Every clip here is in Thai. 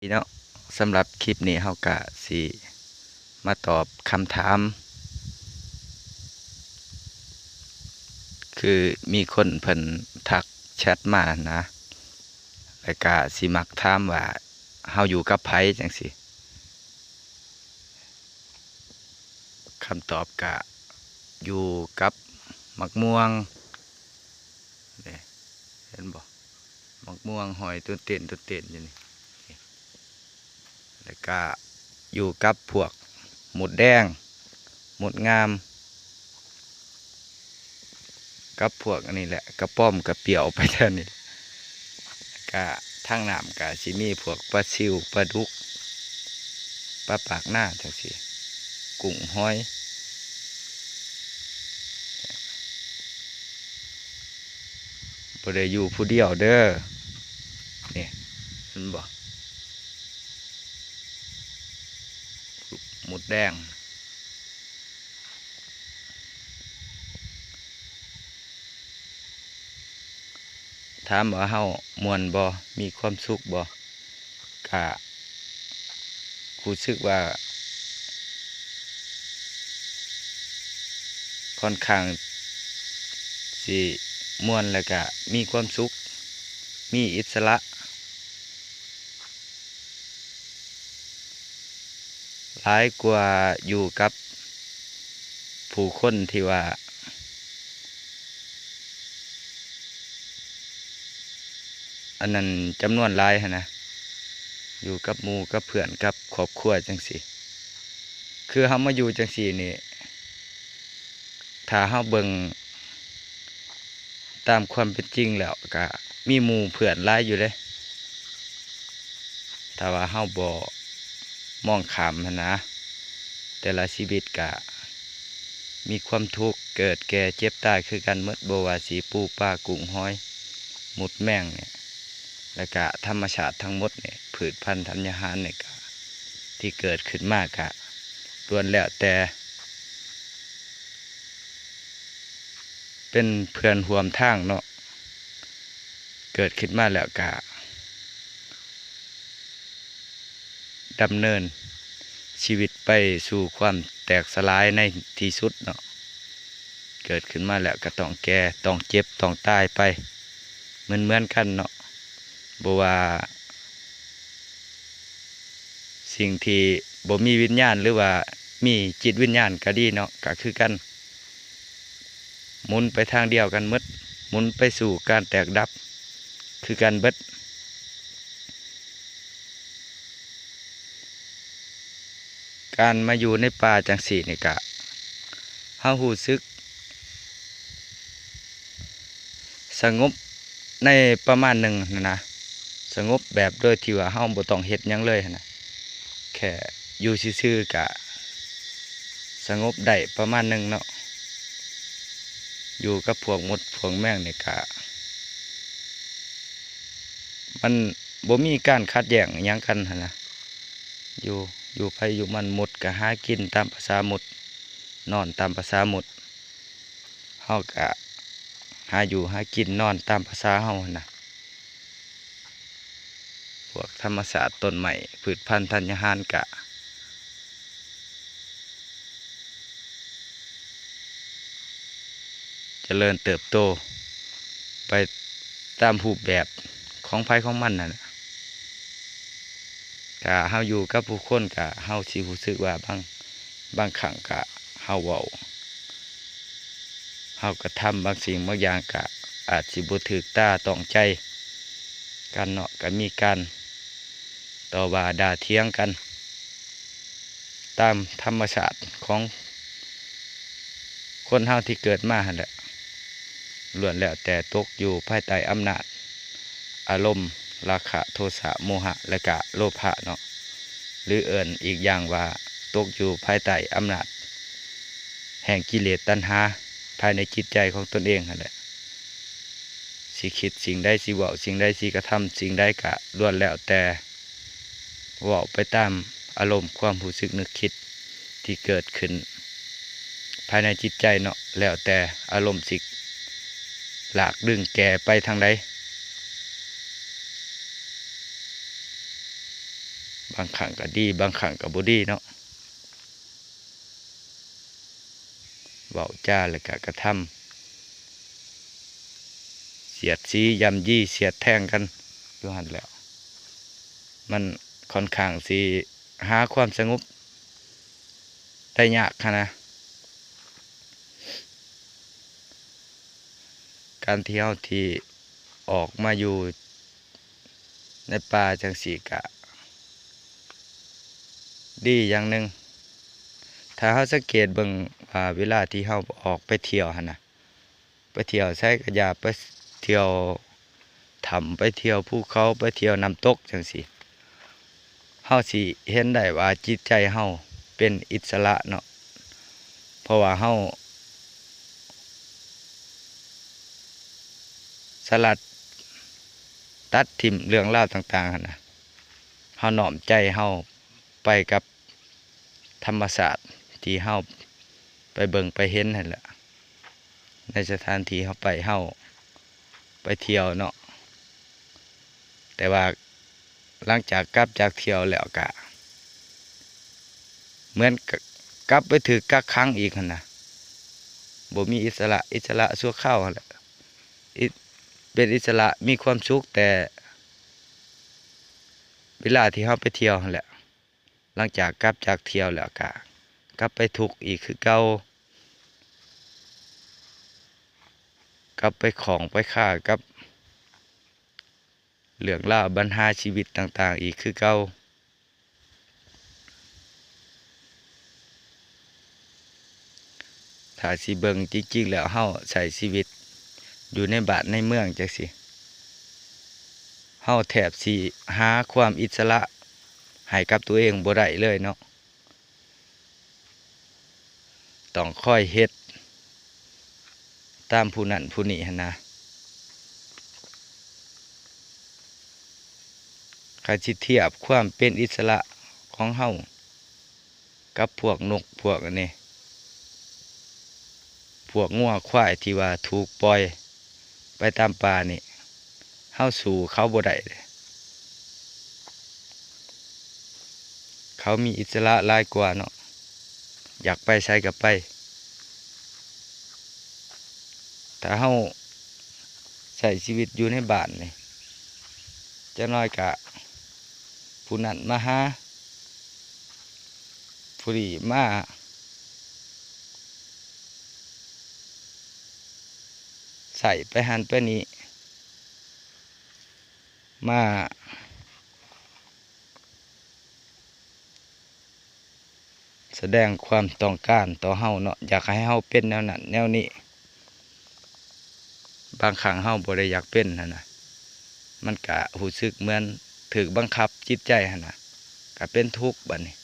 เนาะสำหรับคลิปนี้เฮากะสิมาตอบคำถาม คือมีคนเพิ่นทักแชทมานะแล้วก็สิมักถามว่าเฮาอยู่กับไผจังซี่คำตอบกะอยู่กับมักม่วงนี่เห็นบ่มักม่วงหอยต้นเต้นอยู่นี่แล้วก็อยู่กับพวกหมุดแดงหมุดงามกับพวกอันนี้แหละกระป้อมกระเปียวไปเท่านี้ก็ทางน้ำก็สิมีพวกปลาซิวปลาดุกปลาปากหน้าจังซี่กุ้งหอยบ่ได้อยู่ผู้เดียวเด้อนี่เห็นบ่หมุดแดงถามว่าเฮาม่วนบ่มีความสุขบ่ก็รู้สึกว่าค่อนข้างสิม่วนแล้วก็มีความสุขมีอิสระหลายกว่าอยู่กับผู้คนที่ว่าอันนั้นจำนวนหลายหั้นนะอยู่กับหมู่กับเพื่อนกับครอบครัวจังซี่คือเฮามาอยู่จังซี่นี่ถ้าเฮาเบิ่งตามความเป็นจริงแล้วก็มีหมู่เพื่อนหลายอยู่เด้ถ้าว่าเฮาบ่มองข้ามหั้นนะแต่ละชีวิตก็มีความทุกข์เกิดแก่เจ็บตายคือกันหมดบ่ว่าสิปูปลากุ้งหอยหมุดแม่งเนี่ยแล้วก็ธรรมชาติทั้งหมดเนี่ยพืชพันธุ์ธัญญาหารเนี่ยก็ที่เกิดขึ้นมากก็ล้วนแล้วแต่เป็นเพื่อนร่วมทางเนาะเกิดขึ้นมาแล้วก็ดำเนินชีวิตไปสู่ความแตกสลายในที่สุดเนาะเกิดขึ้นมาแล้วก็ต้องแก่ต้องเจ็บต้องตายไปเหมือนกันเนาะบ่ว่าสิ่งที่บ่มีวิญญาณหรือว่ามีจิตวิญญาณก็ดีเนาะก็คือกันหมุนไปทางเดียวกันหมดหมุนไปสู่การแตกดับคือกันเบิดการมาอยู่ในป่าจังสี่นี่ก็เฮารู้สึกสงบในประมาณหนึ่งนะสงบแบบโดยที่ว่าเฮาบ่ต้องเฮ็ดหยังเลยนะแค่อยู่ซื่อๆก็สงบได้ประมาณหนึ่งเนาะอยู่กับพวกมดพวกแมงนี่ก็มันบ่มีการขัดแย้งหยังกันหั่นนะอยู่ไผอยู่มันหมดก็หากินตามภาษาหมดนอนตามภาษาหมดเฮาก็หาอยู่หากินนอนตามภาษาเฮาหั่นนะพวกธรรมศาสตร์ต้นไม้พืชพันธุ์ธัญญาหารก็เจริญเติบโตไปตามรูปแบบของไผของมันนั่นน่ะก็เฮาอยู่กับผู้คนก็เฮาสิรู้สึกว่าบางครั้งก็เฮาเว้าเฮากระทำบางสิ่งบางอย่างก็อาจสิบ่ถูกตาต้องใจกันเนาะก็มีการต่อว่าด่าเถียงกันตามธรรมชาติของคนเฮาที่เกิดมาหั่นแหละล้วนแล้วแต่ตกอยู่ภายใต้อำนาจอารมณ์ราคะโทสะโมหะและกะโลภะเนาะหรือเอิ่นอีกอย่างว่าตกอยู่ภายใต้อำนาจแห่งกิเลสตัณหาภายในจิตใจของตนเองนั่นแหละสิคิดสิ่งใดสิเว้าสิ่งใดสิกระทำสิ่งใดกะล้วนแล้วแต่เว้าไปตามอารมณ์ความรู้สึกนึกคิดที่เกิดขึ้นภายในจิตใจเนาะแล้วแต่อารมณ์สิหลากดึงแก่ไปทางใด บางครั้งก็ดีบางครั้งก็บ่ดีเนาะเว้าจ้าแล้วก็กระทำเสียดสียำยี่เสียดแทงกันอยู่หั่นแหล้วมันค่อนข้างสิหาความสงบได้ยากนะการที่เฮาที่ออกมาอยู่ในป่าจังสีกะดีอย่างหนึ่งถ้าเฮาสังเกตเบิ่งเวลาที่เฮาออกไปเที่ยวหั่นน่ะไปเที่ยวไสก็อย่าไปเที่ยวถ้ำไปเที่ยวภูเขาไปเที่ยวน้ำตกจังซี่เฮาสิเห็นได้ว่าจิตใจเฮาเป็นอิสระเนาะเพราะว่าเฮาสลัดตัดทิ่มเรื่องราวต่างๆหั่นน่ะเฮาน้อมใจเฮาไปกับธรรมศาสตร์ที่เฮาไปเบิ่งไปเห็นนั่นแหละในสถานที่เฮาไปเฮาไปเที่ยวเนาะแต่ว่าหลังจากกลับจากเที่ยวแล้วก็เหมือนกลับไปถือกักขังอีกหั่นน่ะบ่มีอิสระชั่วคราวหั่นแหละเป็นอิสระมีความสุขแต่เวลาที่เฮาไปเที่ยวหั่นแหละหลังจากกลับจากเที่ยวแล้วก็กลับไปทุกข์อีกคือเก่ากลับไปของไปฆ่ากับเรื่องราวปัญหาชีวิตต่างๆอีกคือเก่าถ้าสิเบิ่งจริงๆแล้วเฮาใช้ชีวิตอยู่ในบ้านในเมืองจังซี่เฮาแทบสิหาความอิสระให้กับตัวเองบ่ได้เลยเนาะต้องคอยเฮ็ดตามผู้นั้นผู้นี้หั่นนะถ้าสิเทียบความเป็นอิสระของเฮากับพวกนกพวกอันนี้พวกงัวควายที่ว่าถูกปล่อยไปตามป่านี่เฮาสู่เขาบ่ได้เลยเขามีอิสระหลายกว่าเนาะอยากไปไสก็ไปถ้าเฮาใช้ชีวิตอยู่ในบ้านนี่จักหน่อยก็ผู้นั้นมาหาผู้นี้มาใส่ไปหันไปนี้มาแสดงความต้องการต่อเฮาเนาะอยากให้เฮาเป็นแนวนั้นแนวนี้บางครั้งเฮาบ่ได้อยากเป็นหั่นน่ะมันก็รู้สึกเหมือนถูกบังคับจิตใจหั่นน่ะก็เป็นทุกข์บัดนี้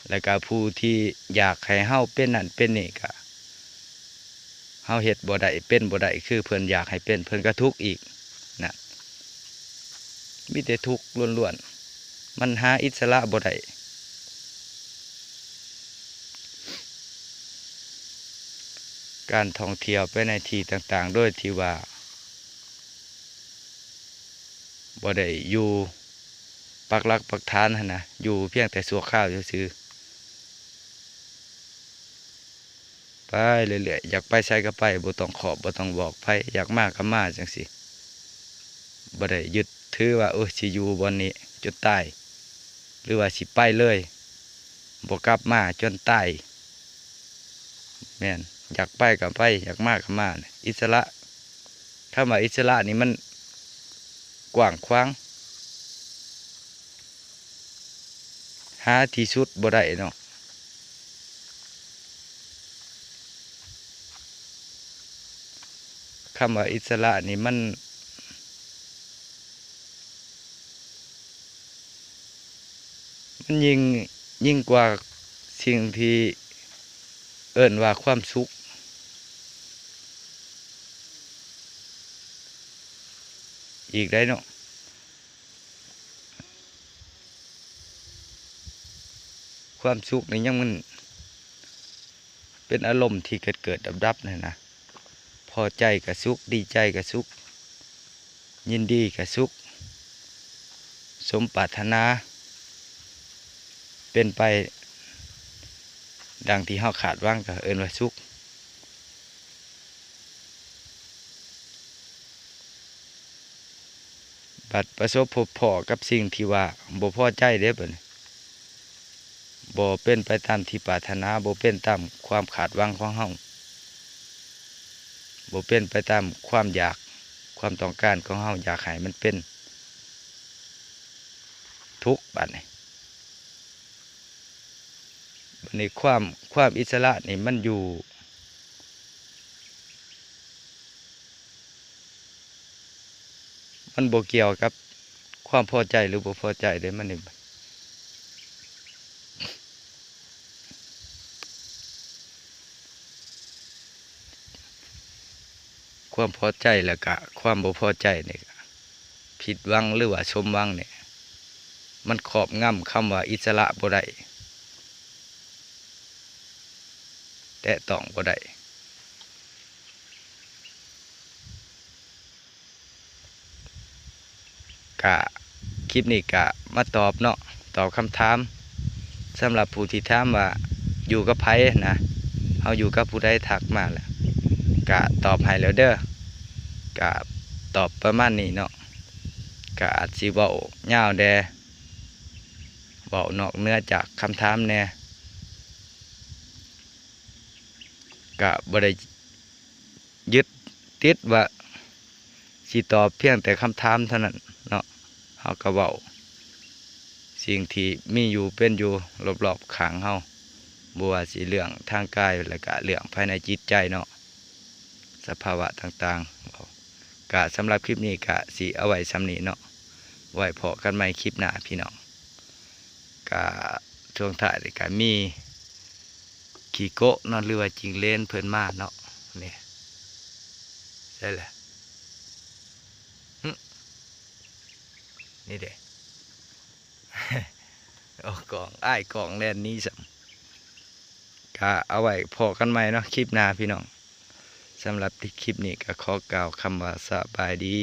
แล้วก็ผู้ที่อยากให้เฮาเป็นนั่นเป็นนี่ก็เฮาเฮ็ดบ่ได้เป็นบ่ได้คือเพิ่นอยากให้เป็นเพิ่นก็ทุกข์อีกน่ะมีแต่ทุกข์ล้วนๆมันหาอิสระบ่ได้การท่องเที่ยวไปในที่ต่างๆโดยที่ว่าบ่ได้อยู่ปักหลักปักฐานหั่นนะอยู่เพียงแต่ชั่วคราวซื่อๆไปเรื่อยๆอยากไปไสก็ไปบ่ต้องขอบบ่ต้องบอกไผอยากมาก็มาจังซี่บ่ได้ยึดถือว่าสิอยู่บ่อนนี้จนตายหรือว่าสิไปเลยบ่กลับมาจนตายแม่นอยากไปก็ไปอยากมาก็มาอิสระคำว่าอิสระนี่มันกว้างขวางหาที่สุดบ่ได้เนาะคำว่าอิสระนี่มันยิ่งกว่าสิ่งที่เอิ้นว่าความสุขอีกได้เนาะความสุขนี่ยังมันเป็นอารมณ์ที่เกิดดับๆนะพอใจกับสุขดีใจกับสุขยินดีกับสุขสมปรารถนา เป็นไปดังที่เฮาขาดหวังก็เอิ้นว่าสุขบัดประสบพบพ้อกับสิ่งที่ว่าบ่พอใจเด้บัดนี้บ่เป็นไปตามที่ปรารถนาบ่เป็นตามความขาดหวังของเฮาบ่เป็นไปตามความอยากความต้องการของเฮาอยากให้มันเป็นทุกข์บัดนี้ความอิสระนี่มันอยู่มันบ่เกี่ยวกับความพอใจหรือบ่พอใจเด้มันนี่ความพอใจแล้วก็ความบ่พอใจนี่ผิดหวังหรือว่าสมหวังนี่มันครอบงำคำว่าอิสระบ่ได้แตะต้องบ่ได้กะคลิปนี้กะมาตอบเนาะตอบคำถามสำหรับผู้ที่ถามว่าอยู่กับไผนะเฮาอยู่กับผู้ใดทักมาแล้วกะตอบให้แล้วเด้อกะตอบประมาณนี้เนาะกะอาจสิเว้ายาวแดเว้านอกเนื้อจากคำถามแน่กะบ่ได้ยึดติดว่าสิตอบเพียงแต่คำถามเท่านั้นเนาะเฮาก็เว้าสิ่งที่มีอยู่เป็นอยู่รอบๆข้างเฮาบ่ว่าสิเรื่องทางกายและก็เรื่องภายในจิตใจเนาะสภาวะต่างๆก็สำหรับคลิปนี้ก็สิเอาไว้สำนี้เนาะไว้พอกันใหม่คลิปหน้าพี่น้องก็ช่วงท้ายก็มีขี้โกะเนาะหรือว่าจิงเล่นเพิ่นมาเนาะนี่ใช่แหละนี่เด้ โอ้กองอ้ายกองแล่นนี้สัมก็เอาไว้พอกันใหม่เนาะคลิปหน้าพี่น้องสำหรับคลิปนี้ก็ขอกล่าวคำว่าสบายดี